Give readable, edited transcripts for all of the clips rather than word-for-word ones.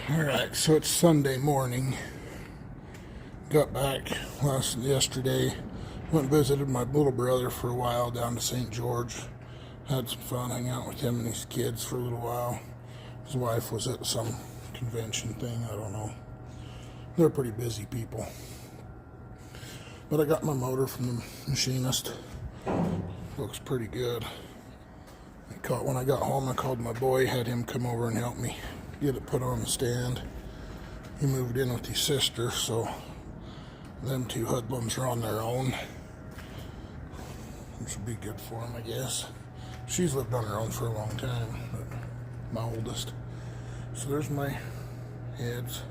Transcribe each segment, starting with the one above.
Alright, so it's Sunday morning. Got back yesterday. Went and visited my little brother for a while down to St. George. Had some fun, hang out with him and his kids for a little while. His wife was at some convention thing, I don't know. They're pretty busy people. But I got my motor from the machinist. Looks pretty good. When I got home, I called my boy, had him come over and help me get it put on the stand. He moved in with his sister, so them two hoodlums are on their own. Which would be good for them, I guess. She's lived on her own for a long time, but my oldest. So there's my heads.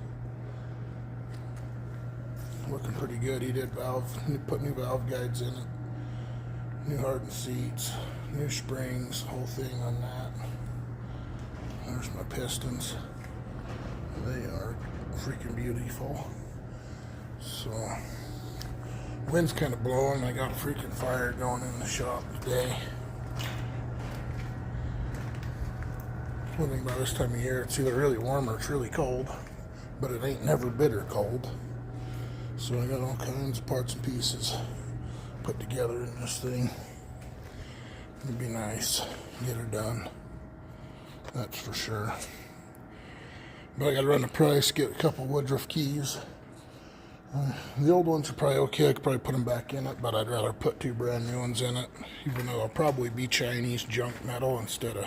Looking pretty good. He put new valve guides in it. New hardened seats, new springs, whole thing on that. There's my pistons. They are freaking beautiful. So, wind's kind of blowing. I got a freaking fire going in the shop today. One thing about this time of year, it's either really warm or it's really cold, but it ain't never bitter cold. So I got all kinds of parts and pieces put together in this thing. It'd be nice to get her done, that's for sure. But I gotta run the price, get a couple Woodruff keys. The old ones are probably okay. I could probably put them back in it, but I'd rather put two brand new ones in it, even though they'll probably be Chinese junk metal instead of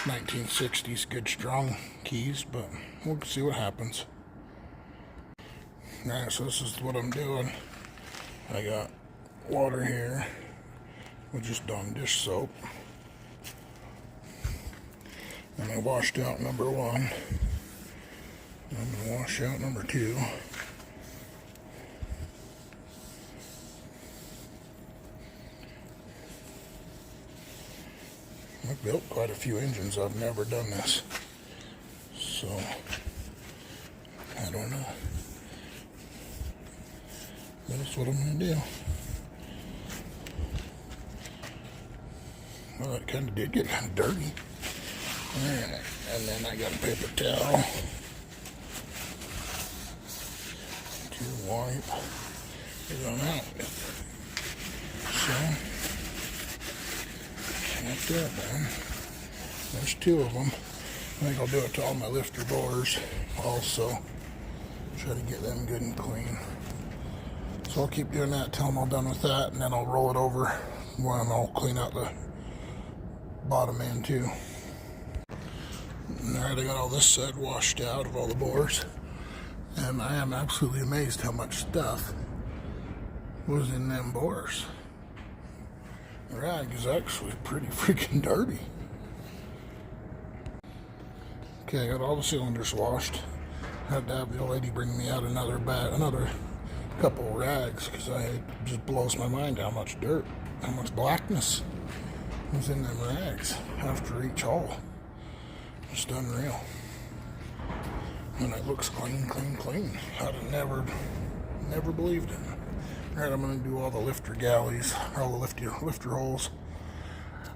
1960s good strong keys, but we'll see what happens. Alright, so this is what I'm doing. I got water here with just Dawn dish soap, and I washed out number 1. I'm going to wash out number 2. I've built quite a few engines. I've never done this, so I don't know. But that's what I'm going to do. Well, it kind of did get kind of dirty. And then I got a paper towel to wipe it on out with. So, like that then. There's 2 of them. I think I'll do it to all my lifter bores also. Try to get them good and clean. So I'll keep doing that till I'm all done with that, and then I'll roll it over when I'll clean out the bottom end too. Alright, I got all this side washed out of all the bores, and I am absolutely amazed how much stuff was in them bores. The rag is actually pretty freaking dirty. Okay, I got all the cylinders washed. Had to have the old lady bring me out another couple of rags, because it just blows my mind how much dirt, how much blackness was in them rags after each haul. Just unreal. And it looks clean, clean, clean. I'd have never believed it. Alright, I'm going to do all the lifter galleys, all the lifter holes,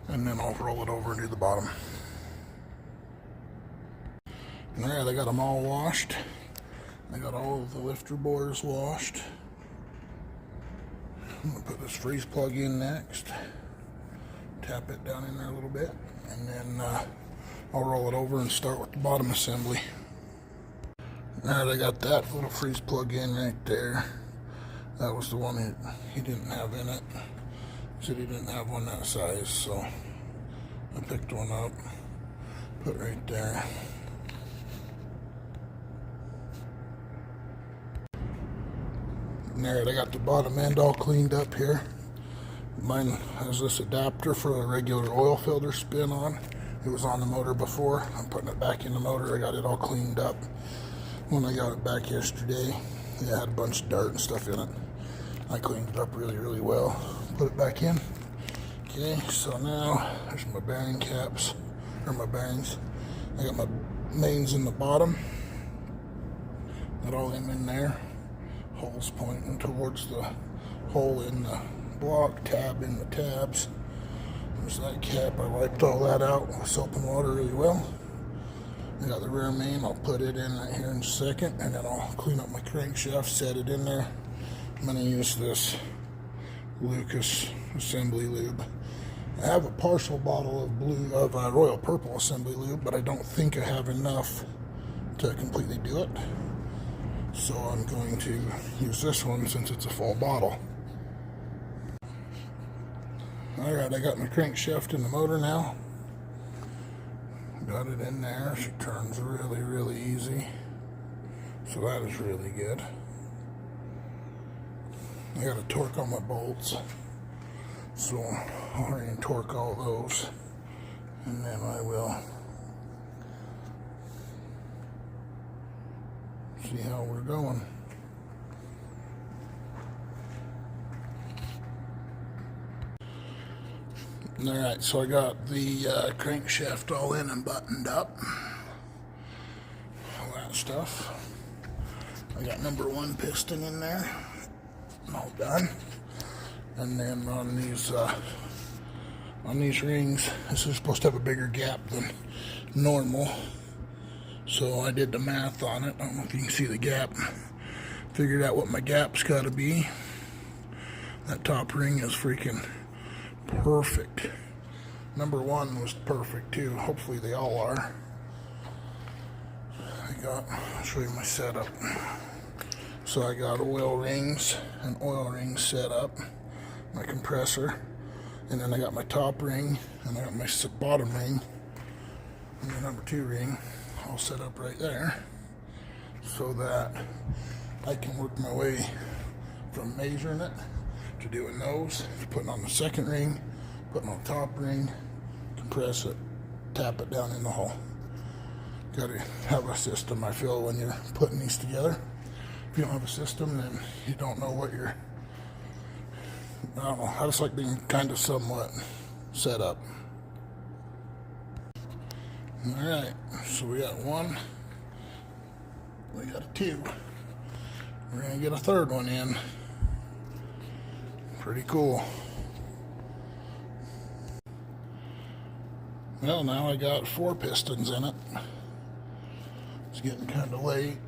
and then I'll roll it over and do the bottom. Alright, I got them all washed. I got all of the lifter bores washed. I'm going to put this freeze plug in next. Tap it down in there a little bit, and then I'll roll it over and start with the bottom assembly. Alright, I got that little freeze plug in right there. That was the one he didn't have in it. He said he didn't have one that size, so I picked one up, put right there. Alright, I got the bottom end all cleaned up here. Mine has this adapter for a regular oil filter spin on. It was on the motor before. I'm putting it back in the motor. I got it all cleaned up. When I got it back yesterday, it had a bunch of dirt and stuff in it. I cleaned it up really, really well. Put it back in. Okay, so now there's my bearing caps, or my bearings. I got my mains in the bottom. Got all them in there. Holes pointing towards the hole in the block, tab in the tabs. There's that cap. I wiped all that out with soap and water really well. I got the rear main. I'll put it in right here in a second, and then I'll clean up my crankshaft, set it in there. I'm going to use this Lucas assembly lube. I have a partial bottle of Royal Purple assembly lube, but I don't think I have enough to completely do it. So I'm going to use this one since it's a full bottle. Alright, I got my crankshaft in the motor now. Got it in there. She turns really, really easy. So that is really good. I got a torque on my bolts. So I'll hurry and torque all those. And then I will see how we're going. Alright, so I got the crankshaft all in and buttoned up. All that stuff. I got number 1 piston in there. All done. And then on these rings, this is supposed to have a bigger gap than normal. So I did the math on it. I don't know if you can see the gap. Figured out what my gap's got to be. That top ring is freaking perfect. Number 1 was perfect too. Hopefully they all are. I'll show you my setup. So I got oil rings set up, my compressor, and then I got my top ring, and I got my bottom ring, and the number 2 ring all set up right there, so that I can work my way from measuring it to doing those, to putting on the second ring, putting on the top ring, compress it, tap it down in the hole. Gotta have a system, I feel, when you're putting these together. If you don't have a system, then you don't know what you're, I don't know, I just like being kind of somewhat set up. Alright, so we got 1, we got a 2, we're going to get a 3rd one in. Pretty cool. Well, now I got 4 pistons in it. It's getting kind of late.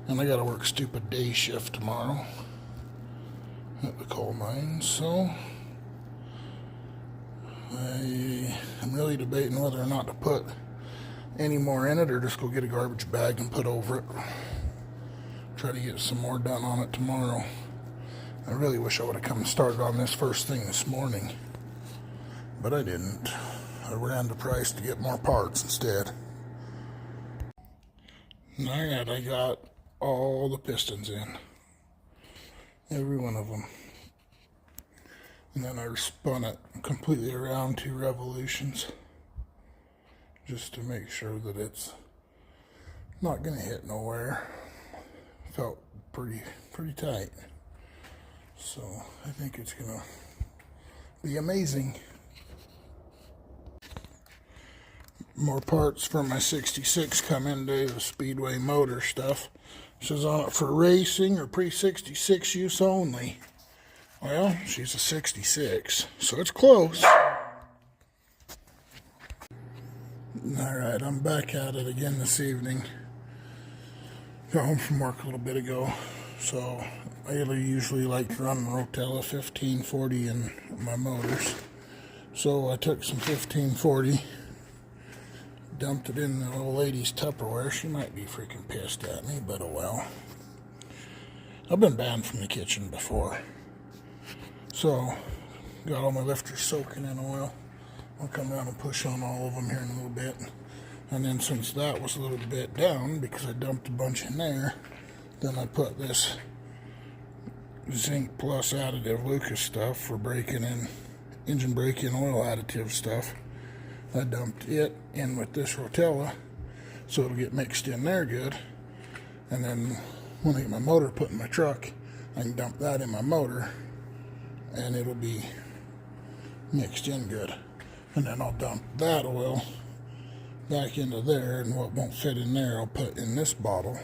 And I gotta work stupid day shift tomorrow at the coal mine, so I am really debating whether or not to put any more in it or just go get a garbage bag and put over it. Try to get some more done on it tomorrow. I really wish I would have come and started on this first thing this morning, but I didn't. I ran the price to get more parts instead. Alright, I got all the pistons in, every one of them, and then I spun it completely around 2 revolutions just to make sure that it's not gonna hit nowhere. Felt pretty tight, so I think it's gonna be amazing. More parts from my 66 come in today, the Speedway motor stuff. It says on it for racing or pre-66 use only. Well, she's a 66, so it's close. Alright, I'm back at it again this evening. Got home from work a little bit ago, so I usually like to run Rotella 1540 in my motors. So I took some 1540, dumped it in the old lady's Tupperware. She might be freaking pissed at me, but oh well. I've been banned from the kitchen before. So, got all my lifters soaking in oil. I'll come down and push on all of them here in a little bit. And then since that was a little bit down, because I dumped a bunch in there, then I put this Zinc Plus additive Lucas stuff for breaking in, engine break-in oil additive stuff. I dumped it in with this Rotella, so it'll get mixed in there good. And then when I get my motor put in my truck, I can dump that in my motor, and it'll be mixed in good. And then I'll dump that oil back into there, and what won't fit in there I'll put in this bottle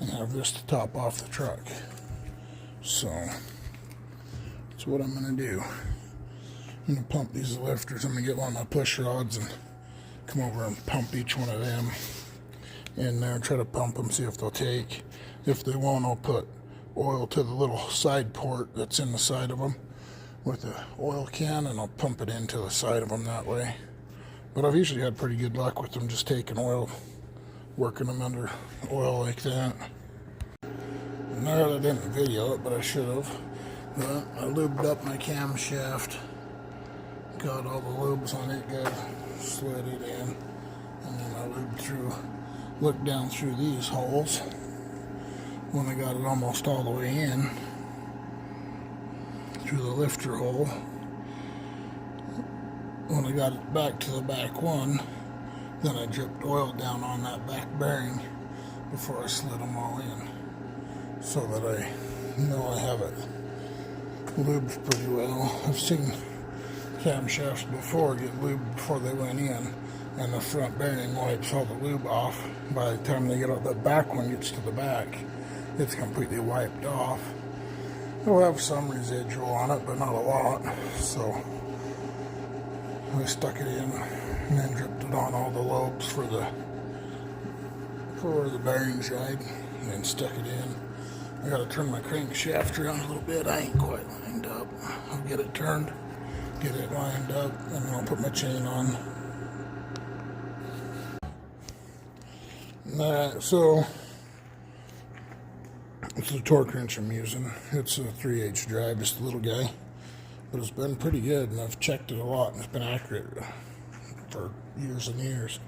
and have this to top off the truck. So that's what I'm going to do. I'm going to pump these lifters. I'm going to get one of my push rods and come over and pump each one of them in there and try to pump them, see if they'll take. If they won't, I'll put oil to the little side port that's in the side of them with the oil can, and I'll pump it into the side of them that way. But I've usually had pretty good luck with them, just taking oil, working them under oil like that. No, I didn't video it, but I should have. But I lubed up my camshaft, got all the lubes on it good, slid it in, and then I lubed through, looked down through these holes when I got it almost all the way in through the lifter hole. When I got it back to the back one, then I dripped oil down on that back bearing before I slid them all in, so that I know I have it lubed pretty well. I've seen camshafts before get lubed before they went in, and the front bearing wipes all the lube off. By the time they get out, the back one gets to the back, it's completely wiped off. It'll have some residual on it, but not a lot. So I stuck it in and then dripped it on all the lobes for where the bearings ride, and then stuck it in. I gotta turn my crankshaft around a little bit. I ain't quite lined up. I'll get it turned, get it lined up, and then I'll put my chain on. Alright, so it's a torque wrench I'm using. It's a 3/8 drive, just a little guy. But it's been pretty good, and I've checked it a lot, and it's been accurate for years and years.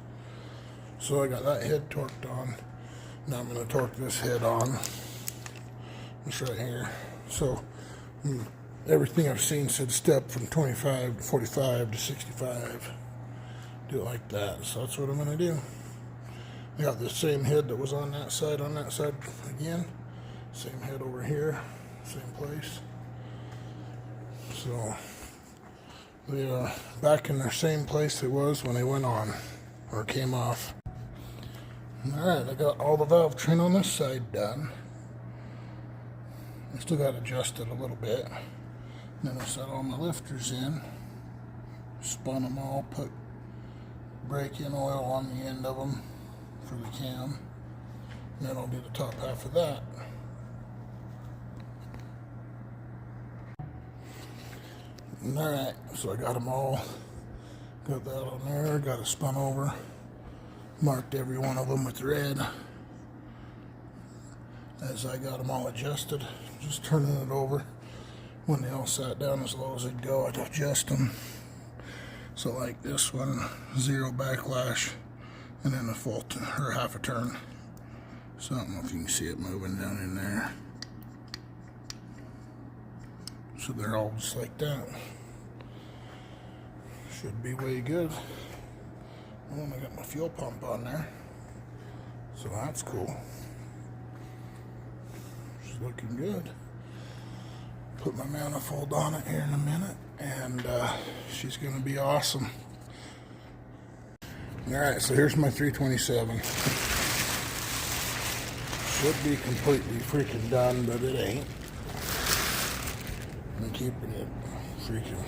So I got that head torqued on. Now I'm going to torque this head on. It's right here. So everything I've seen said step from 25 to 45 to 65. Do it like that. So that's what I'm going to do. I got the same head that was on that side again. Same head over here, same place. So they are back in their same place it was when they went on or came off. Alright, I got all the valve train on this side done. I still got to adjust it a little bit. Then I set all my lifters in, spun them all, put brake-in oil on the end of them for the cam. And then I'll do the top half of that. Alright, so I got them all, got that on there, got it spun over, marked every one of them with red. As I got them all adjusted, just turning it over. When they all sat down as low as they'd go, I'd adjust them. So like this one, 0 backlash, and then a full or half a turn. So I don't know if you can see it moving down in there. So they're all just like that. Should be way good. Oh, I got my fuel pump on there, so that's cool. She's looking good. Put my manifold on it here in a minute, and she's going to be awesome. Alright, so here's my 327. Should be completely freaking done, but it ain't. I'm keeping it freaking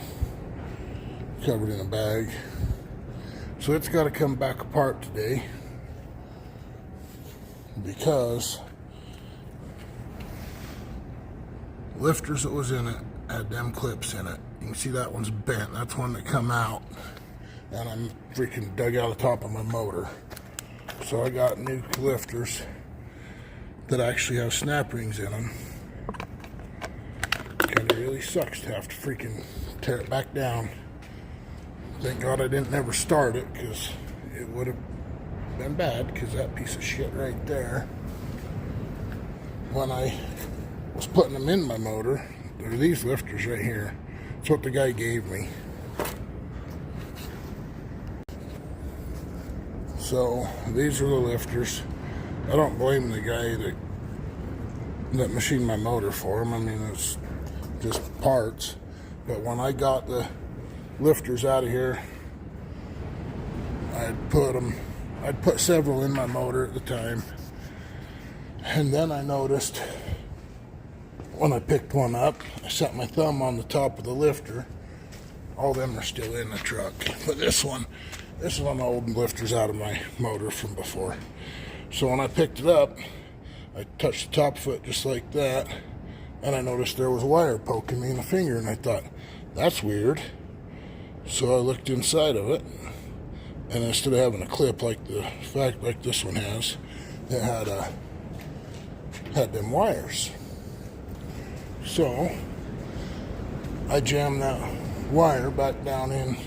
covered in a bag. So it's got to come back apart today because lifters that was in it had them clips in it. You can see that one's bent. That's one that come out, and I'm freaking dug out the top of my motor. So I got new lifters that actually have snap rings in them. Kind of really sucks to have to freaking tear it back down. Thank God I didn't never start it, because it would have been bad, because that piece of shit right there, when I was putting them in my motor, there are these lifters right here. That's what the guy gave me. So these are the lifters. I don't blame the guy that machined my motor for him. I mean, it's just parts. But when I got the lifters out of here, I'd put several in my motor at the time, and then I noticed when I picked one up, I set my thumb on the top of the lifter, all of them are still in the truck, but this one This is one of the old lifters out of my motor from before. So when I picked it up, I touched the top foot just like that, and I noticed there was a wire poking me in the finger, and I thought, that's weird. So I looked inside of it, and instead of having a clip like this one has, it had them wires. So I jammed that wire back down in,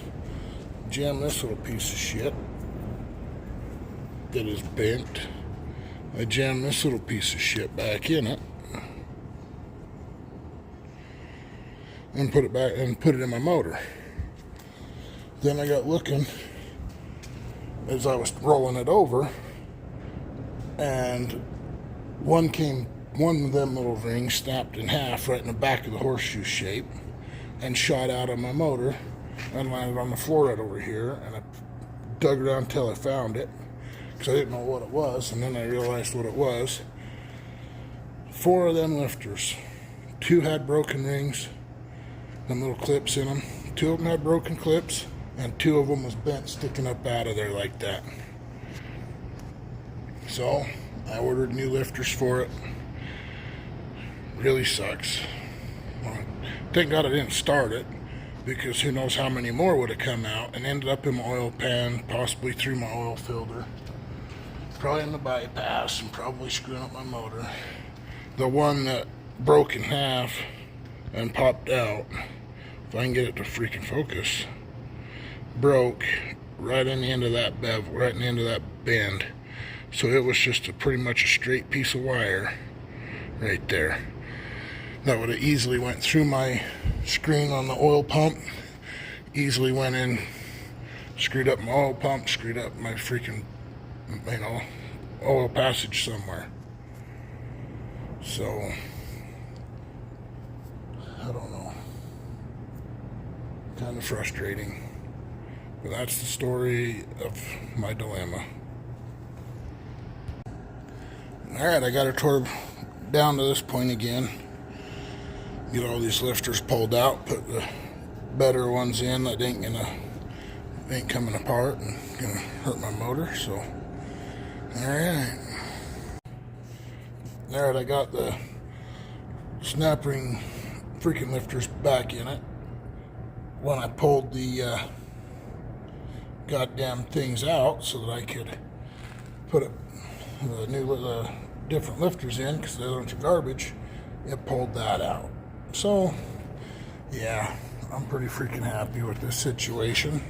jammed this little piece of shit that is bent. I jammed this little piece of shit back in it and put it back and put it in my motor. Then I got looking as I was rolling it over, and one of them little rings snapped in half right in the back of the horseshoe shape and shot out of my motor and landed on the floor right over here, and I dug around until I found it because I didn't know what it was, and then I realized what it was. 4 of them lifters. 2 had broken rings, them little clips in them. 2 of them had broken clips, and 2 of them was bent sticking up out of there like that. So I ordered new lifters for it. Really sucks. Well, thank God I didn't start it, because who knows how many more would have come out and ended up in my oil pan, possibly through my oil filter, probably in the bypass, and probably screwing up my motor. The one that broke in half and popped out, if I can get it to freaking focus, broke right in the end of that bevel, right in the end of that bend. So it was just pretty much a straight piece of wire right there. That would have easily went through my screen on the oil pump, easily went in, screwed up my oil pump, screwed up my freaking, oil passage somewhere. So, I don't know. Kind of frustrating. But that's the story of my dilemma. Alright, I got her toward down to this point again. Get all these lifters pulled out, put the better ones in that ain't coming apart and gonna hurt my motor. So, alright. Alright, I got the snap ring freaking lifters back in it. When I pulled the goddamn things out so that I could put the different lifters in, because the other ones are garbage, it pulled that out. So, yeah, I'm pretty freaking happy with this situation.